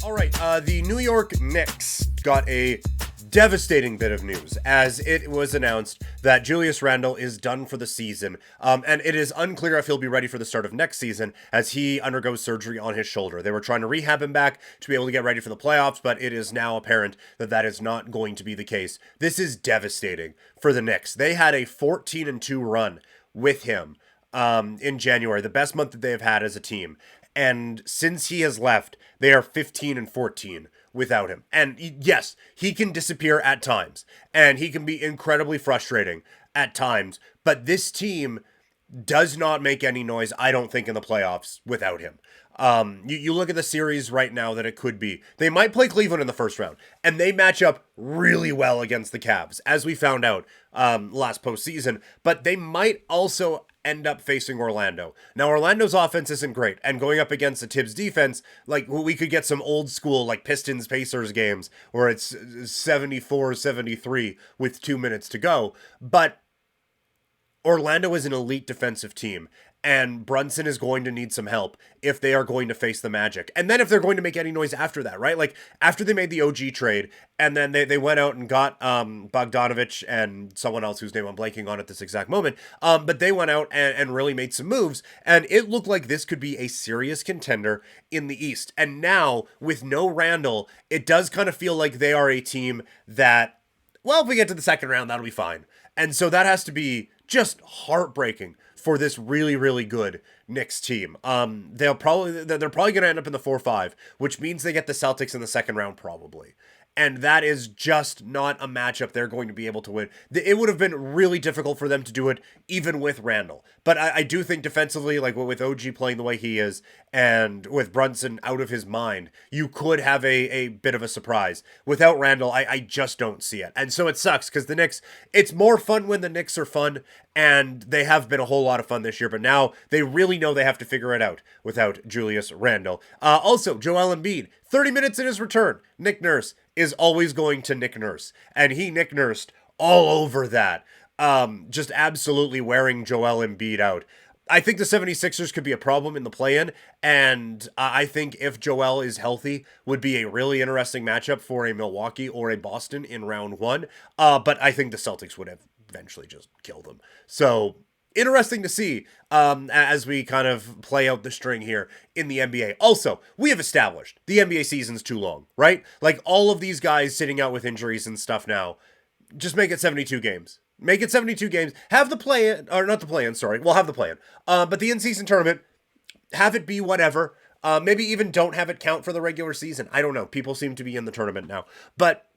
All right, the New York Knicks got a devastating bit of news as it was announced that Julius Randle is done for the season, and it is unclear if he'll be ready for the start of next season as he undergoes surgery on his shoulder. They were trying to rehab him back to be able to get ready for the playoffs, but it is now apparent that that is not going to be the case. This is devastating for the Knicks. They had a 14-2 run with him in January, the best month that they have had as a team. And since he has left, they are 15-14 without him. And yes, he can disappear at times, and he can be incredibly frustrating at times. But this team does not make any noise, I don't think, in the playoffs without him. You look at the series right now that it could be. They might play Cleveland in the first round, and they match up really well against the Cavs, as we found out last postseason. But they might also end up facing Orlando. Now, Orlando's offense isn't great, and going up against the Tibbs defense, like, we could get some old school, like, Pistons-Pacers games where it's 74-73 with 2 minutes to go. But Orlando is an elite defensive team, and Brunson is going to need some help if they are going to face the Magic. And then if they're going to make any noise after that, right? Like, after they made the OG trade, and then they went out and got Bogdanovich and someone else whose name I'm blanking on at this exact moment, but they went out and really made some moves, and it looked like this could be a serious contender in the East. And now, with no Randle, it does kind of feel like they are a team that, well, if we get to the second round, that'll be fine. And so that has to be just heartbreaking for this really, really good Knicks team. They're probably going to end up in the 4-5, which means they get the Celtics in the second round probably. And that is just not a matchup they're going to be able to win. It would have been really difficult for them to do it, even with Randle. But I do think defensively, like with OG playing the way he is, and with Brunson out of his mind, you could have a bit of a surprise. Without Randle, I just don't see it. And so it sucks, because the Knicks, it's more fun when the Knicks are fun, and they have been a whole lot of fun this year, but now they really know they have to figure it out without Julius Randle. Also, Joel Embiid, 30 minutes in his return. Nick Nurse is always going to Nick Nurse, and he Nick Nursed all over that. Just absolutely wearing Joel Embiid out. I think the 76ers could be a problem in the play-in, and I think if Joel is healthy, would be a really interesting matchup for a Milwaukee or a Boston in round one. But I think the Celtics would have eventually just killed them. So interesting to see as we kind of play out the string here in the NBA. Also, we have established the NBA season's too long, right? Like, all of these guys sitting out with injuries and stuff now, just make it 72 games. Make it 72 games. Have the play-in, or not the play-in, sorry. We'll have the play-in. But the in-season tournament, have it be whatever. Maybe even don't have it count for the regular season. I don't know. People seem to be in the tournament now. But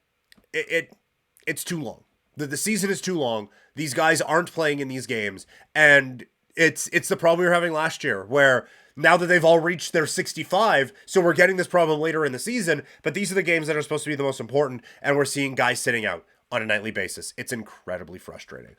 it's too long. The season is too long. These guys aren't playing in these games. And it's the problem we were having last year, where now that they've all reached their 65, so we're getting this problem later in the season, but these are the games that are supposed to be the most important, and we're seeing guys sitting out on a nightly basis. It's incredibly frustrating.